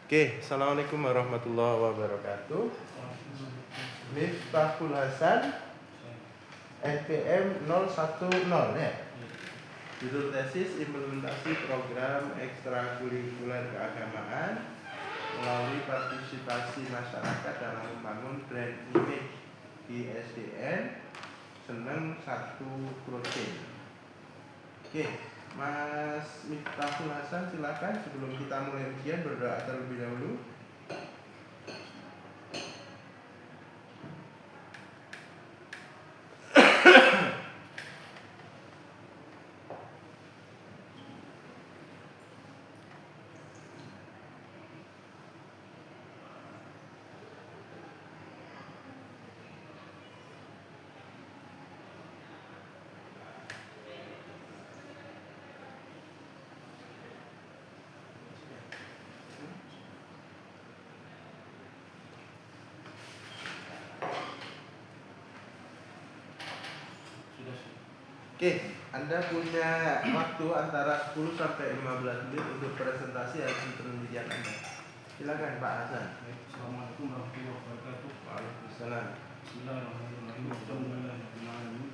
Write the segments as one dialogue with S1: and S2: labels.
S1: Oke, assalamualaikum warahmatullahi wabarakatuh. Miftahul Hasan, NPM 010 ya. Judul tesis implementasi program ekstrakurikuler keagamaan melalui partisipasi masyarakat dalam membangun brand image di SDN Seneng 1 Kroce. Oke, Mas Miftahul Hasan, silakan sebelum kita mulai ujian berdoa terlebih dahulu. Oke, Anda punya waktu antara 10 sampai 15 menit untuk presentasi hasil penelitian Anda. Silakan Pak Hasan.
S2: Assalamualaikum warahmatullahi wabarakatuh.
S1: Waalaikumsalam.
S2: Bismillahirrahmanirrahim. Alhamdulillahirrahmanirrahim.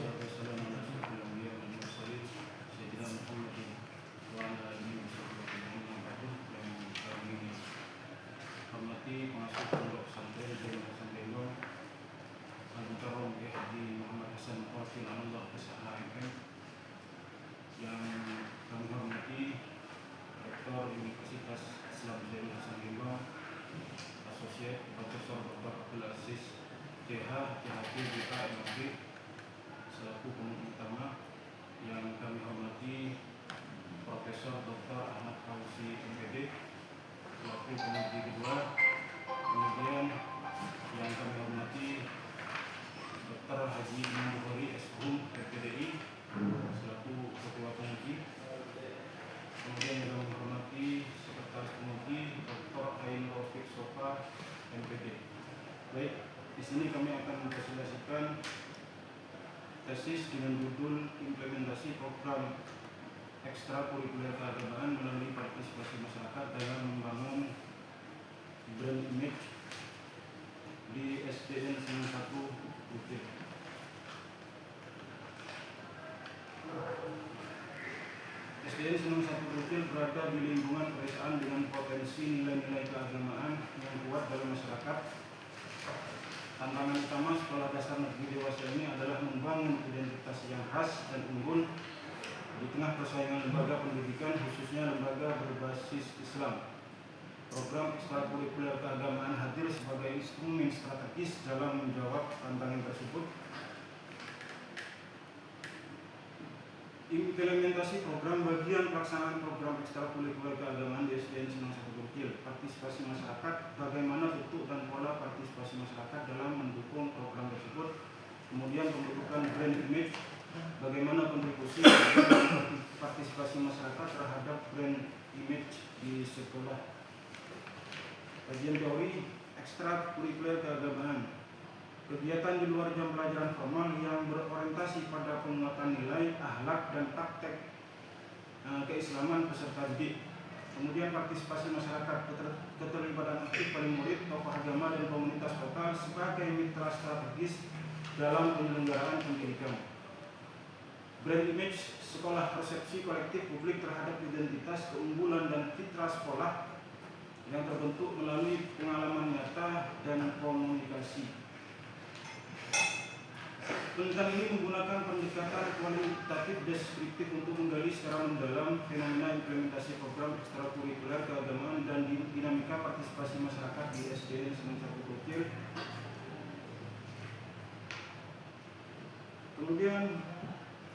S2: Wassalamu ala asyrofil anbiya'i wal mursalin sayyidina Muhammadin wa ala alihi wa sahbihi ajma'in. Yang kami hormati pengasuh pondok pesantren Zainul Hasan Bengkong Al-Mukarram Kiai Haji Muhammad Hasan Wakil Allah SHMM. Yang kami hormati Rektor Universitas Islam Zainul Hasan Bengkong, Asosiat Profesor Dr. Abdul Aziz CH, CHP, BK, MAB selaku pembimbing utama. Yang kami hormati Profesor Dr. Ahmad Fauzi MPD selaku pembimbing kedua. Kemudian yang kami hormati Dr. Haji Imam Bukhari SHUM PPDI selaku ketua penguji. Kemudian yang kami hormati Sekretaris Penguji Dr. Ain Rafiq Sofa MPD. Baik, di sini kami akan mempresentasikan tesis dengan judul implementasi program ekstrakurikuler keagamaan melalui partisipasi masyarakat dalam membangun brand image di SDN Seneng 1 Kroce. SDN Seneng 1 Kroce berada di lingkungan pedesaan dengan potensi nilai-nilai keagamaan yang kuat dalam masyarakat. Tantangan utama sekolah dasar negeri dewasa ini adalah membangun identitas yang khas dan unggul di tengah persaingan lembaga pendidikan, khususnya lembaga berbasis Islam. Program ekstrakurikuler keagamaan hadir sebagai instrumen strategis dalam menjawab tantangan tersebut. Implementasi program bagian pelaksanaan program ekstrakurikuler keagamaan di SDN Seneng 1 Kroce. Partisipasi masyarakat, bagaimana bentuk dan pola partisipasi masyarakat dalam mendukung program tersebut. Kemudian pembentukan brand image, bagaimana kontribusi partisipasi masyarakat terhadap brand image di sekolah. Kajian teori ekstrakurikuler keagamaan. Kegiatan di luar jam pelajaran formal yang berorientasi pada penguatan nilai, akhlak, dan praktek keislaman peserta didik. Kemudian partisipasi masyarakat, keterlibatan aktif wali murid, tokoh agama, dan komunitas lokal sebagai mitra strategis dalam penyelenggaraan pendidikan. Brand image sekolah, persepsi kolektif publik terhadap identitas, keunggulan, dan citra sekolah yang terbentuk melalui pengalaman nyata dan komunikasi. Penelitian ini menggunakan pendekatan kualitatif deskriptif untuk menggali secara mendalam fenomena implementasi program ekstrakurikuler keagamaan dan dinamika partisipasi masyarakat di SDN Seneng 1 Kroce. Kemudian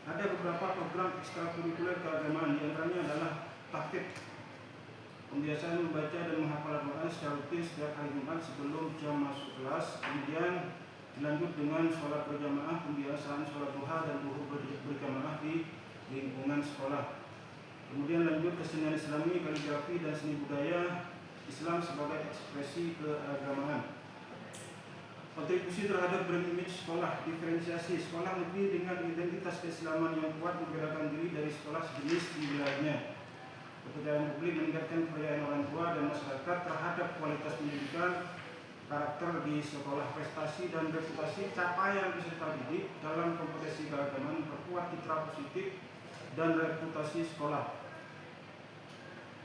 S2: ada beberapa program ekstrakurikuler keagamaan, di antaranya adalah tahfidz, pembiasaan membaca dan menghafal Al-Quran secara rutin setiap hari Jumat sebelum jam masuk kelas. Kemudian dilanjut dengan sholat berjamaah, pembiasaan sholat duha dan zuhur berjamaah di lingkungan sekolah. Kemudian lanjut kesenian Islami, kaligrafi, dan seni budaya Islam sebagai ekspresi keagamaan. Kontribusi terhadap brand image sekolah, diferensiasi sekolah negeri dengan identitas keislaman yang kuat membedakan diri dari sekolah sejenis di wilayahnya. Kepercayaan publik, meningkatkan kepercayaan orang tua dan masyarakat masyarakat terhadap kualitas pendidikan, karakter di sekolah, prestasi dan reputasi capaian peserta didik dalam kompetisi keagamaan, memperkuat citra positif dan reputasi sekolah.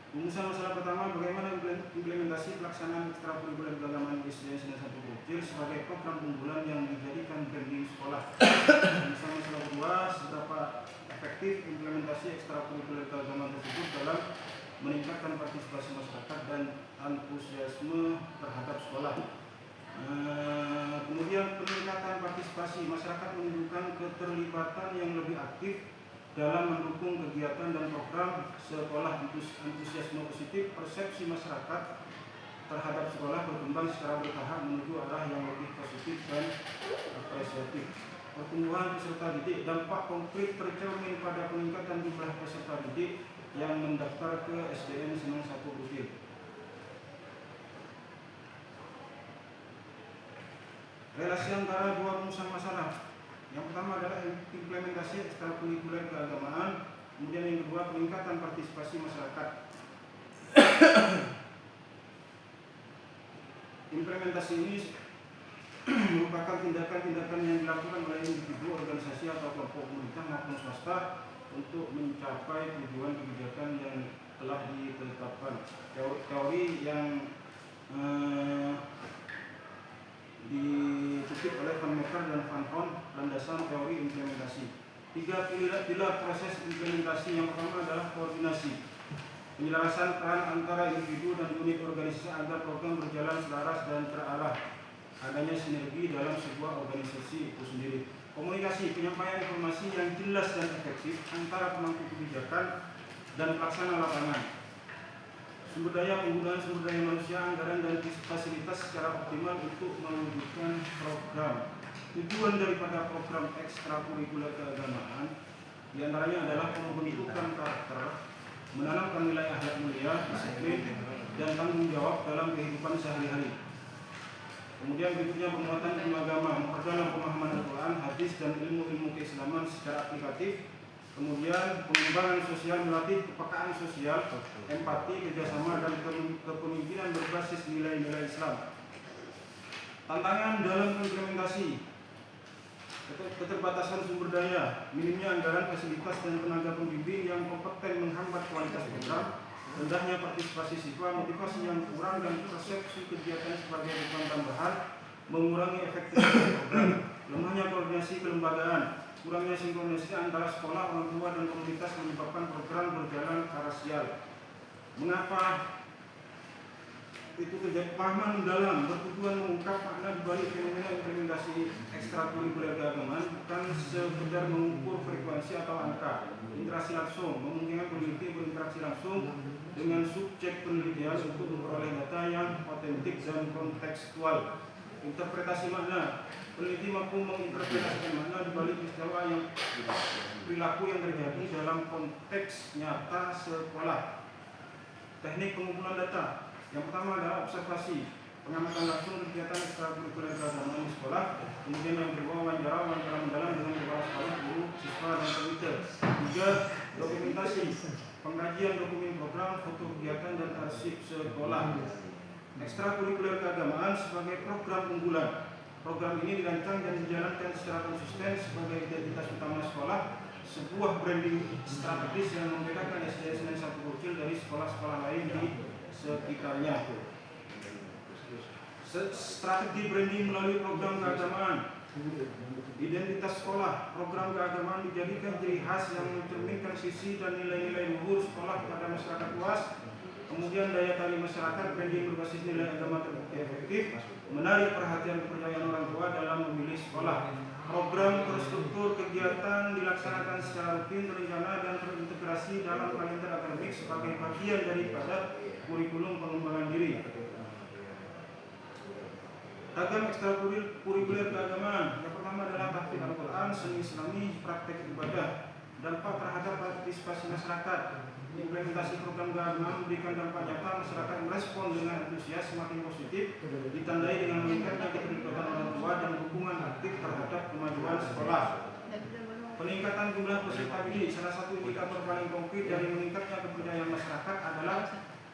S2: Rumusan masalah pertama, bagaimana implementasi pelaksanaan ekstrakurikuler keagamaan di SDN Senen 1 Bukil sebagai program unggulan yang dijadikan branding sekolah. Rumusan masalah kedua, seberapa efektif implementasi ekstrakurikuler keagamaan tersebut dalam meningkatkan partisipasi masyarakat dan antusiasme terhadap sekolah. Kemudian peningkatan partisipasi masyarakat menunjukkan keterlibatan yang lebih aktif dalam mendukung kegiatan dan program sekolah. Antusiasme positif, persepsi masyarakat terhadap sekolah berkembang secara bertahap menuju arah yang lebih positif dan apresiatif. Pertumbuhan peserta didik, dampak konkret tercermin pada peningkatan jumlah peserta didik yang mendaftar ke SDN Senen 1 Bukil. Relasi antara dua rumusan masalah. Yang pertama adalah implementasi ekstrakurikuler keagamaan, kemudian yang kedua peningkatan partisipasi masyarakat. Implementasi ini merupakan tindakan-tindakan yang dilakukan oleh individu, organisasi atau kelompok pemerintah maupun swasta untuk mencapai tujuan kebijakan yang telah ditetapkan. Teori yang dikutip oleh Van Mekker dan Van Horn, landasan teori implementasi. Tiga pilar proses implementasi. Yang pertama adalah koordinasi, penjelasan peran antara individu dan unit organisasi agar program berjalan selaras dan terarah, adanya sinergi dalam sebuah organisasi itu sendiri. Komunikasi, penyampaian informasi yang jelas dan efektif antara pemangku kebijakan dan pelaksana lapangan. Sumber daya, penggunaan sumber daya manusia, anggaran dan fasilitas secara optimal untuk mewujudkan program. Tujuan daripada program ekstrakurikuler keagamaan diantaranya adalah pembentukan karakter, menanamkan nilai akhlak mulia, disiplin, dan tanggung jawab dalam kehidupan sehari-hari. Kemudian berikutnya penguatan ilmu agama, memperdalam pemahaman Al-Quran, hadis, dan ilmu-ilmu keislaman secara aplikatif. Kemudian pengembangan sosial, melatih kepekaan sosial, empati, kerjasama, dan kepemimpinan berbasis nilai-nilai Islam. Tantangan dalam implementasi: keterbatasan sumber daya, minimnya anggaran, fasilitas, dan tenaga pembimbing yang kompeten menghambat kualitas program, rendahnya partisipasi siswa, motivasi yang kurang, dan persepsi kegiatan sebagai beban tambahan, mengurangi efektivitas program, lemahnya koordinasi kelembagaan, kurangnya sinkronisasi antara sekolah, orang tua, dan komunitas menyebabkan program berjalan parasial. Mengapa itu terjadi? Pemahaman mendalam bertujuan mengungkap makna dibalik fenomena implementasi ekstrakurikuler keagamaan, bukan sekedar mengukur frekuensi atau angka. Interaksi langsung, memungkinkan peneliti berinteraksi langsung dengan subjek penelitian untuk memperoleh data yang otentik dan kontekstual. Interpretasi makna, peneliti mampu menginterpretasikan makna dibalik peristiwa yang perilaku yang terjadi dalam konteks nyata sekolah. Teknik pengumpulan data. Yang pertama adalah observasi, pengamatan langsung kegiatan ekstrakurikuler keagamaan di sekolah. Kemudian yang kedua wawancara mendalam dengan kepala sekolah, guru, siswa, dan komite. Tiga, dokumentasi, pengkajian dokumen program, foto kegiatan, dan arsip sekolah. Ekstrakurikuler keagamaan sebagai program unggulan. Program ini dirancang dan dijalankan secara konsisten sebagai identitas utama sekolah, sebuah branding strategis yang membedakan SDN Senen 1 Bukil dari sekolah-sekolah lain di sekitarnya. Strategi branding melalui program keagamaan. Identitas sekolah, program keagamaan dijadikan ciri khas yang mencerminkan sisi dan nilai-nilai luhur sekolah pada masyarakat luas. Kemudian daya tarik masyarakat, branding berbasis nilai agama terbukti efektif, menarik perhatian kepercayaan orang tua dalam memilih sekolah. Program terstruktur kegiatan dilaksanakan secara rutin, terencana, dan terintegrasi dalam kalender akademik sebagai bagian daripada kurikulum pengembangan diri. Ragam ekstrakurikuler keagamaan. Yang pertama adalah tahfidz Al-Quran, seni Islami, praktek ibadah. Dampak terhadap partisipasi masyarakat. Implementasi program keagamaan memberikan dampak nyata, masyarakat merespon dengan antusias semakin positif, ditandai dengan meningkatnya keterlibatan orang tua dan dukungan aktif terhadap kemajuan sekolah. Peningkatan jumlah peserta didik. Salah satu indikator paling konkret dari meningkatnya kepercayaan masyarakat adalah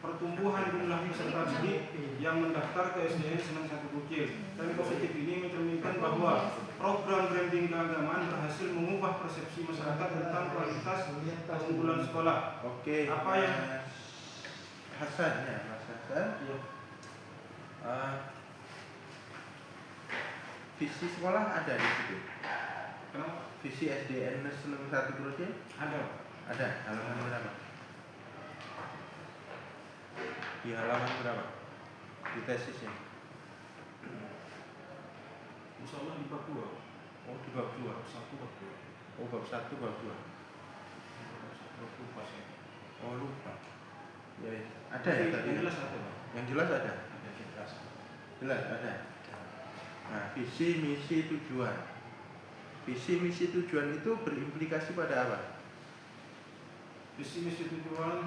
S2: pertumbuhan jumlah peserta didik yang mendaftar ke SDN Senang Satu Bukil. Dan positif ini mencerminkan bahwa program branding keagamaan berhasil mengubah persepsi masyarakat tentang kualitas keunggulan sekolah.
S1: Oke.
S2: Apa yang
S1: Hasan ya, Mas Hasan.
S2: Iya.
S1: Visi sekolah ada di situ.
S2: Kenapa?
S1: Visi SDN Senang Satu Bukil
S2: Ada.
S1: ada. Halaman berapa? Di halaman berapa? Di tesisnya.
S2: Insya Allah di bab 2.
S1: Oh, di bab 2.
S2: Satu bab 2.
S1: Oh, bab 1, bab 2.
S2: Lupa saya.
S1: Oh, lupa. Ya, ada ya tadi.
S2: Yang jelas ada.
S1: Yang jelas ada.
S2: Ada jelas.
S1: Jelas ada. Nah, visi, misi, tujuan. Visi, misi, tujuan itu berimplikasi pada apa?
S2: Visi misi tujuan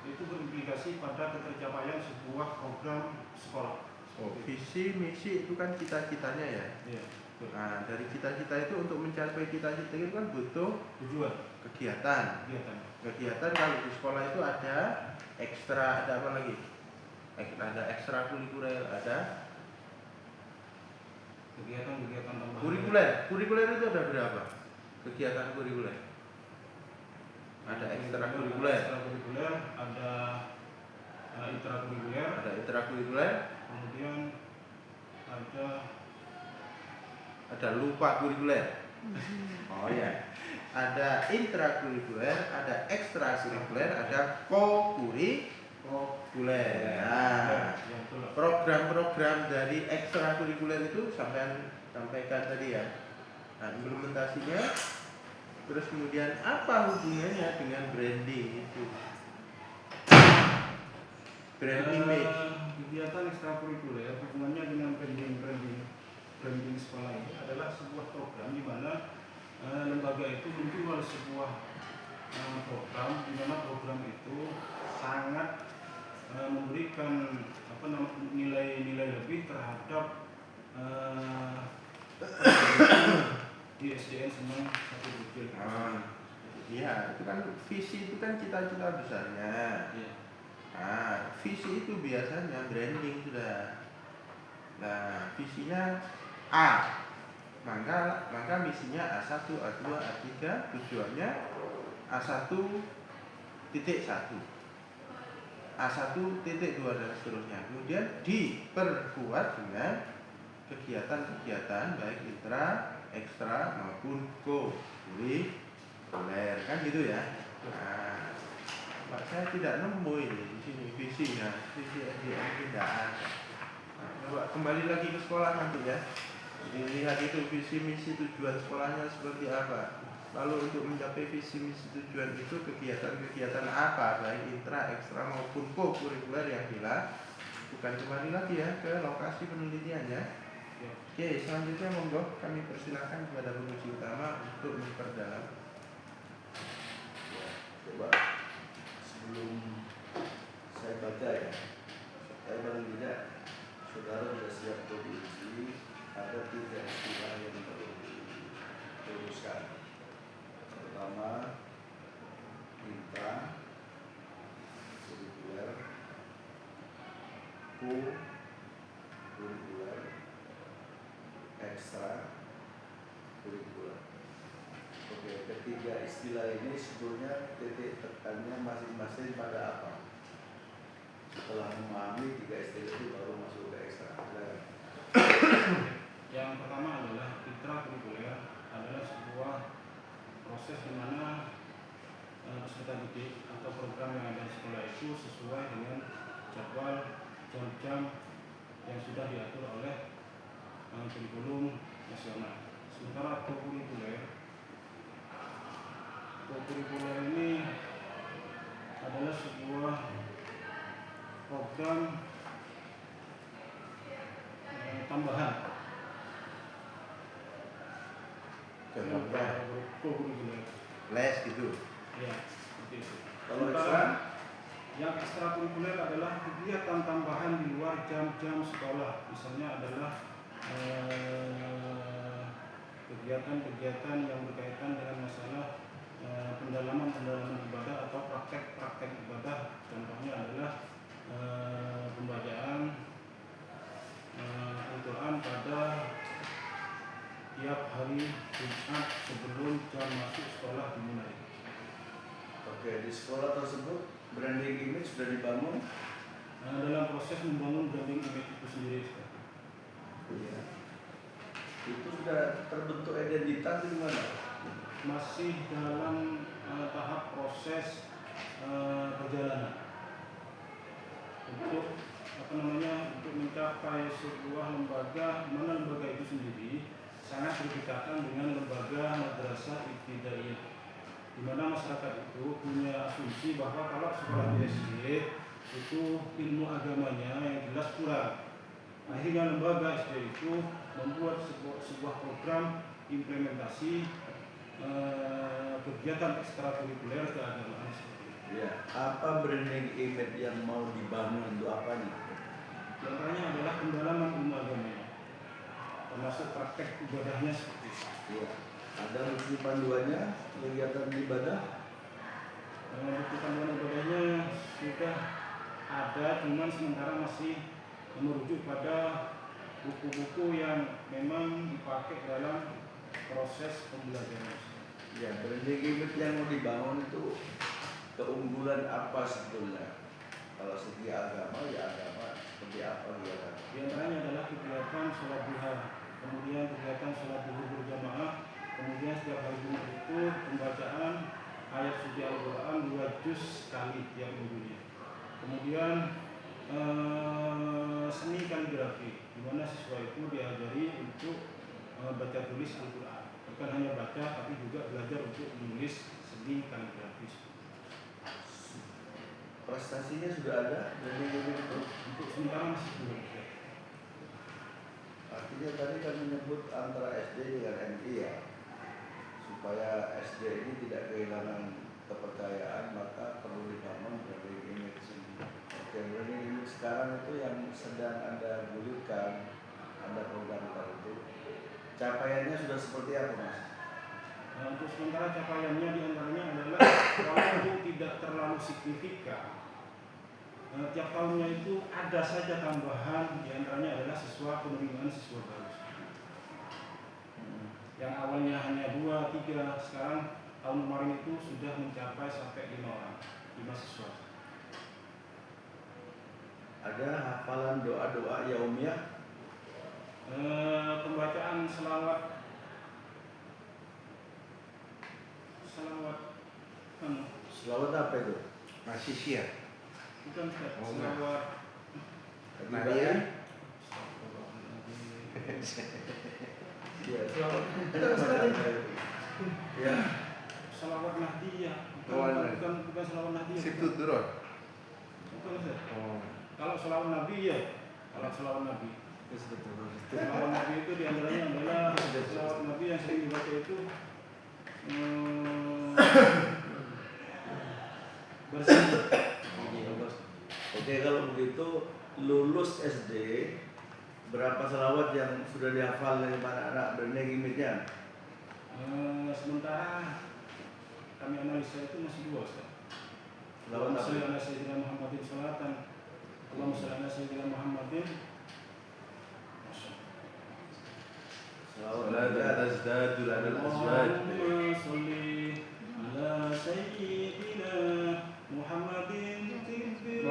S2: itu berimplikasi pada ketercapaian sebuah program sekolah.
S1: Oh, visi, misi itu kan cita-citanya ya.
S2: Iya.
S1: Nah, dari cita-cita itu untuk mencapai cita-cita itu kan butuh
S2: Tujuan.
S1: kegiatan. Kegiatan kalau di sekolah itu ada ekstra, ada apa lagi? Ada ekstra kurikuler, ada
S2: Kegiatan tambahan.
S1: Kurikuler itu ada berapa? Kegiatan kurikuler. Ada ekstra kurikuler.
S2: Ada intrakurikuler.
S1: Ada intrakurikuler.
S2: Kemudian
S1: ada lupa kurikuler. Oh ya. Ada intrakurikuler, ada ekstrakurikuler, ada kokurikuler. Nah, program-program dari ekstrakurikuler itu sampaikan tadi ya. Nah, implementasinya, terus kemudian apa hubungannya dengan branding itu? Branding image.
S2: Kegiatan ekstrakurikuler hubungannya dengan branding sekolah ini adalah sebuah program di mana lembaga itu menjual sebuah program di mana program itu sangat memberikan nilai-nilai lebih terhadap di SDN Senang Satu Bukil.
S1: Iya, itu kan visi itu kan cita-cita besarnya.
S2: Iya.
S1: Nah, visi itu biasanya branding sudah. Nah, visinya A. Maka misinya A1, A2, A3, tujuannya A1.1, A1.2 dan seterusnya. Kemudian diperkuat dengan kegiatan-kegiatan baik intra, ekstra maupun kurikuler, kan gitu ya. Nah, Pak, saya tidak nemu ini di sini visinya, visi SDN tidak ada. Nah, coba kembali lagi ke sekolah nanti ya. Dilihat itu visi misi tujuan sekolahnya seperti apa. Lalu untuk mencapai visi misi tujuan itu kegiatan-kegiatan apa baik intra, ekstra maupun kurikuler yang dilakukan. Kembali lagi ya ke lokasi penelitiannya. Oke, selanjutnya monggo kami persilakan kepada penguji utama untuk memperdalam.
S3: Coba sebelum saya baca ya, saya paling tidak saudara sudah siap untuk diuji. Ada 3 istilah yang perlu diluruskan. Pertama, intra kurikuler, kurikuler, ekstra kurikuler. Oke, ketiga istilah ini sebetulnya titik tekannya masing-masing pada apa? Setelah memahami 3 istilah itu baru masuk ke ekstra.
S2: Yang pertama adalah intrakurikuler adalah sebuah proses di mana peserta didik atau program yang ada di sekolah itu sesuai dengan jadwal jam-jam yang sudah diatur oleh kurikulum nasional. Sementara kokurikuler ini adalah sebuah program tambahan.
S1: Contohnya
S2: Kokurikuler.
S1: les gitu.
S2: Ya, seperti itu.
S3: Kalau ekstra,
S2: yang ekstrakurikuler adalah kegiatan tambahan di luar jam-jam sekolah. Misalnya adalah kegiatan-kegiatan yang berkaitan dengan masalah pendalaman ibadah atau praktek-praktek ibadah. Contohnya adalah pembacaan Al-Quran pada tiap hari Jumat sebelum jam masuk sekolah dimulai.
S3: Oke, di sekolah tersebut branding image sudah dibangun.
S2: Dalam proses membangun branding image itu sendiri, Ustaz.
S3: Iya. Itu sudah terbentuk identitas di mana?
S2: Masih dalam tahap proses perjalanan untuk untuk mencapai sebuah lembaga, mana lembaga itu sendiri sangat berdekatan dengan lembaga madrasah ibtidaiyah, di mana masyarakat itu punya asumsi bahwa kalau sekolah di SD itu ilmu agamanya yang jelas kurang. Akhirnya lembaga SD itu membuat sebuah program implementasi kegiatan ekstrakurikuler keagamaan.
S3: Ya, apa branding image yang mau dibangun untuk apa nih?
S2: Di antaranya adalah pendalaman ilmu agamanya, termasuk praktek ibadahnya seperti itu.
S3: Ya. Ada bukti panduannya kegiatan ibadah?
S2: Bukti panduan ibadahnya sudah ada, cuman sementara masih merujuk pada buku-buku yang memang dipakai dalam proses pembelajaran.
S3: Ya, branding image yang mau dibangun itu keunggulan apa sebetulnya? Kalau segi agama, ya agama seperti apa dia?
S2: Di antaranya adalah kegiatan sholat duha, kemudian kegiatan sholat duhur berjamaah, kemudian setiap hari Jumat itu pembacaan ayat suci Al-Quran 2 juz sekali tiap minggunya. Kemudian seni kaligrafi, di mana siswa itu diajari untuk baca tulis Al-Quran. Bukan hanya baca, tapi juga belajar untuk menulis seni kaligrafi.
S3: Prestasinya sudah ada branding image itu?
S2: Untuk sementara masih belum.
S3: Artinya tadi kan menyebut antara SD dengan MI ya, supaya SD ini tidak kehilangan kepercayaan, maka perlu dibangun branding image. Oke, branding image sekarang itu yang sedang Anda gulirkan, Anda programkan itu, capaiannya sudah seperti apa, Mas?
S2: Untuk sementara capaiannya diantaranya adalah walaupun tidak terlalu signifikan, tiap tahunnya itu ada saja tambahan, diantaranya adalah siswa penerimaan siswa baru. Yang awalnya hanya 2, 3, sekarang tahun kemarin itu sudah mencapai sampai 5 orang, 5 siswa.
S3: Ada hafalan doa-doa yaumiyah?
S2: Pembacaan selawat
S3: Selawat apa itu?
S1: Masih siap.
S2: bukan
S1: Oh,
S2: selawat
S1: Nadia.
S3: Ya, selawat. Ya.
S2: selawat Nahdiyah, bukan selawat Nahdiyah.
S1: Situ turun.
S2: Bukan, Ustaz.
S1: Oh.
S2: Kalau selawat Nabi ya, kalau selawat Nabi. Selawat Nabi itu diantaranya adalah selawat Nabi yang sering dibaca itu bersih.
S3: Oke, kalau begitu lulus SD berapa selawat yang sudah dihafal dari anak-anak branding image-nya?
S2: Sementara kami analisa itu masih 2, Ustaz.
S3: Selawat apa?
S2: Allahumma shalli ala Muhammadin sholatan. Allahumma shalli ala Muhammadin.
S3: Selawat
S1: tazdadul adal azwaj.
S2: Allahumma shalli ala sayyidina Muhammadin tibbil.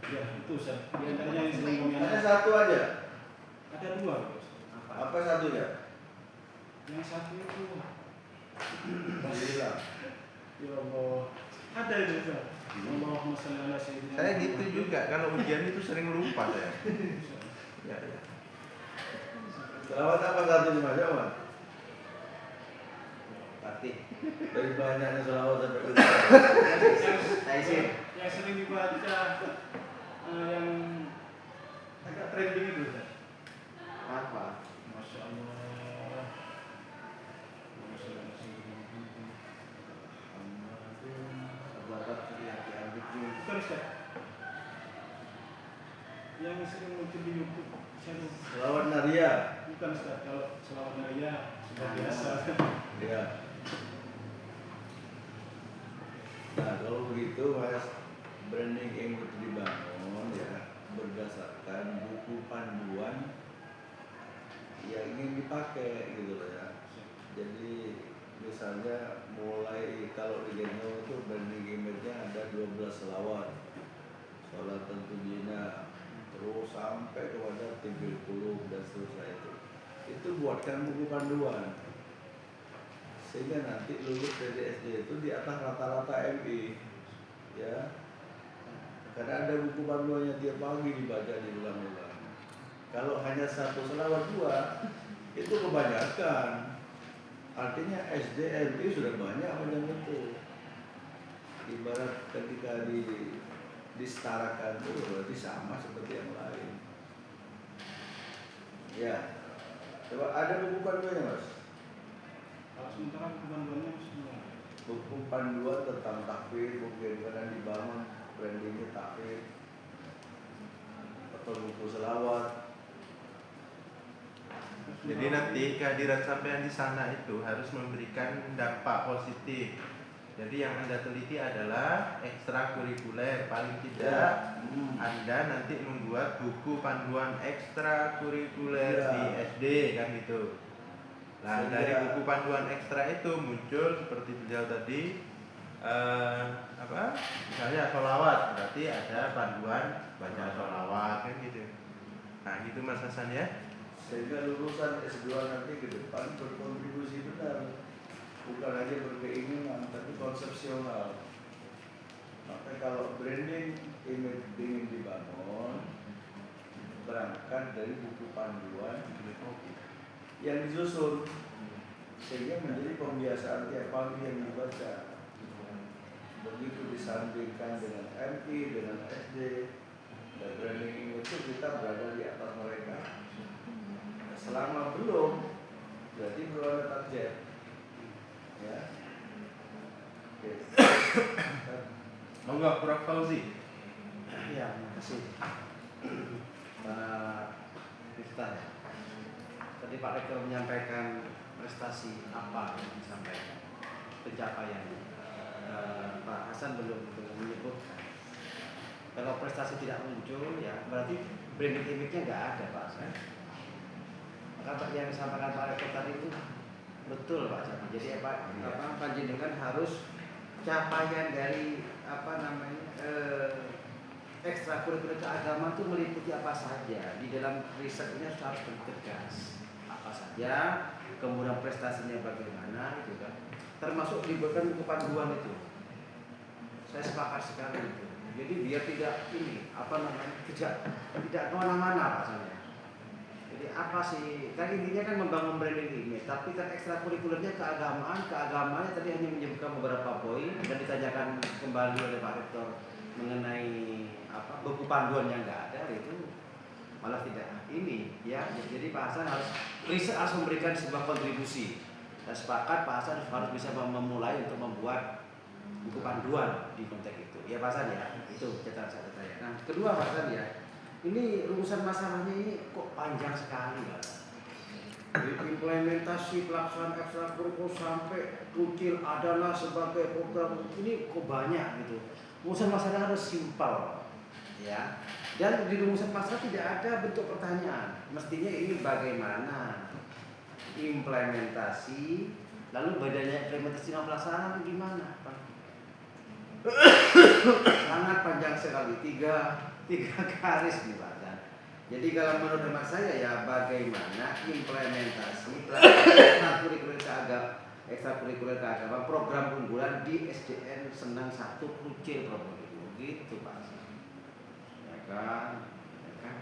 S2: Ya, itu Ustaz. Di antaranya yang sering kami
S3: Hanya
S2: analisa.
S3: satu aja.
S2: Ada 2, Ustaz.
S3: Apa satunya?
S2: Yang satu itu
S3: Alhamdulillah.
S2: ya Allah. Ada itu, Ustaz. Allahumma shalli ala sayyidina.
S1: Saya gitu juga, kalau ujian itu sering lupa saya. Ya, ya.
S3: Selawat apa satunya Mas Jawan?
S1: Fatih.
S3: Dari banyaknya selawat sampai ke
S2: yang sering dibaca yang agak trending itu, Ustaz.
S1: Apa?
S2: Masya Allah. Masya Allah. Bukan, Ustaz. Yang sering muncul di YouTube.
S3: selawat Naria.
S2: Bukan, Ustaz. Kalau selawat Naria sudah biasa.
S3: Ya. Nah, kalau begitu Mas branding image dibangun ya berdasarkan buku panduan yang ingin dipakai gitu loh ya. Jadi misalnya mulai kalau di Geno itu branding image-nya ada 12 selawat, sholat tentu jina, terus sampai kepada tibil kulub dan seterusnya itu buatkan buku panduan sehingga nanti lulus dari SD itu di atas rata-rata MI ya, karena ada buku panduannya tiap pagi dibaca diulang-ulang. Kalau hanya satu selawat dua itu kebanyakan, artinya SD MI sudah banyak macam itu. Ibarat ketika disetarakan itu berarti sama seperti yang lain ya. Coba ada buku panduannya Mas?
S2: Kalau sementara buku panduannya semua.
S3: Buku panduan tentang takfir, buku yang dibangun brandingnya takfir, atau buku selawat.
S1: Jadi nanti kehadiran sampean di sana itu harus memberikan dampak positif. Jadi yang Anda teliti adalah ekstrakurikuler, paling tidak Anda nanti membuat buku panduan ekstrakurikuler di SD kan gitu. Nah dari buku panduan ekstra itu muncul seperti beliau tadi misalnya sholawat, berarti ada panduan baca sholawat kan gitu. Nah gitu Mas Hasan ya.
S3: Sehingga lulusan S2 nanti ke depan berkontribusi benar, bukan hanya berkeinginan tapi konsepsional. Maka kalau branding image ingin dibangun berangkat dari buku panduan yang disusun sehingga menjadi pembiasaan tiap pagi yang dibaca. Begitu disandingkan dengan MI, dengan SD, dan branding image itu kita berada di atas mereka. Selama belum, berarti belum ada target ya. Oke.
S1: Monggo Prof Fauzi.
S4: Ya, makasih Pak Miftah. Tadi Pak Rektor menyampaikan prestasi apa yang disampaikan, pencapaian. Pak Hasan belum menyebutkan. Kalau prestasi tidak muncul, ya berarti branding image-nya nggak ada Pak Hasan. Maka yang disampaikan Pak Rektor tadi itu betul Pak Hasan. Jadi panjenengan harus capaian dari ekstrakurikuler keagamaan itu meliputi apa saja. Di dalam riset ini harus tegas apa saja, kemudian prestasinya bagaimana itu kan, termasuk dibuatkan buku panduan itu. Saya sepakat sekali itu. Jadi biar tidak tidak kemana-mana Pak saya. Jadi apa sih? Kan intinya kan membangun branding ini, tapi kan ekstrakurikulernya keagamaannya tadi hanya menyebutkan beberapa poin dan ditanyakan kembali oleh Pak Rektor mengenai buku panduan yang nggak ada itu malah tidak ini ya. Jadi Pak Hasan harus memberikan sebuah kontribusi. Dan sepakat Pak Hasan harus bisa memulai untuk membuat buku panduan di konteks itu. Ya Pak Hasan ya, itu catatan saya. Nah kedua Pak Hasan ya, ini rumusan masalahnya ini kok panjang sekali Pak. Implementasi pelaksanaan ekstrakurikuler sampai kucil adalah sebagai program ini kok banyak gitu. Rumusan masalah harus simpel ya. Dan di rumusan masalah tidak ada bentuk pertanyaan. Mestinya ini bagaimana implementasi, lalu badannya implementasi dan pelaksanaan gimana Pak? Sangat panjang sekali, tiga garis nih Pak. Jadi kalau menurut hemat saya ya bagaimana implementasi ekstrakurikuler keagamaan program unggulan di SDN Senang 1 Kucil Probolinggo gitu Pak. Ya kan?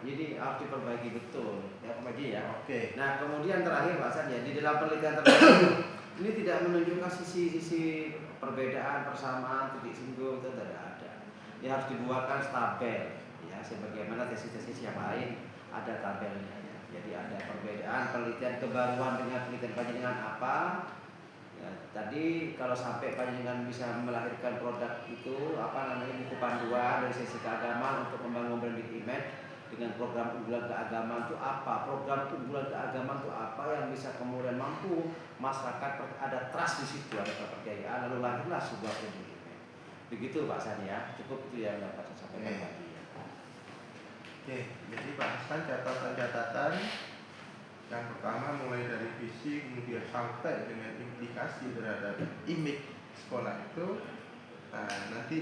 S4: Jadi harus diperbaiki betul ya Pak Haji ya.
S1: Oke.
S4: Nah kemudian terakhir Pak Hasan ya, di dalam penelitian tersebut ini tidak menunjukkan sisi perbedaan, persamaan, titik singgung itu tidak ada. Ini harus dibuatkan tabel ya, sebagaimana tesis-tesis yang lain ada tabelnya ya. Jadi ada perbedaan penelitian kebaruan dengan penelitian panjenengan apa. Ya, tadi kalau sampai panjenengan bisa melahirkan produk itu buku panduan dari sisi keagamaan untuk membangun branding image dengan program unggulan keagamaan itu apa? Program unggulan keagamaan itu apa yang bisa kemudian mampu masyarakat ada trust di situ, ada kepercayaan, lalu lahirlah sebuah branding image. Begitu Pak Hasan ya, cukup itu yang dapat saya sampaikan
S1: Oke.
S4: tadi. Ya.
S1: Oke, jadi Pak Hasan catatan-catatan yang pertama mulai dari visi kemudian sampai dengan implikasi terhadap image sekolah itu. Nah, nanti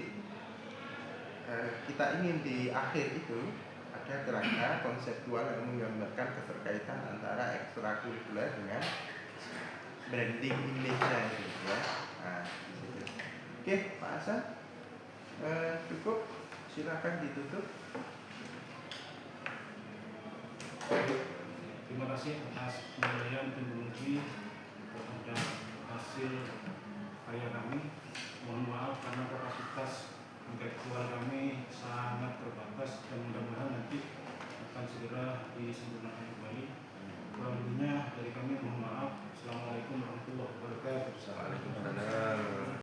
S1: kita ingin di akhir itu ada kerangka konseptual yang menggambarkan keterkaitan antara ekstrakurikuler dengan branding image-nya itu ya. Nah, di situ. Oke, Pak Hasan, cukup, silakan ditutup.
S2: Terima kasih atas penilaian tim penguji terhadap hasil karya kami. Mohon maaf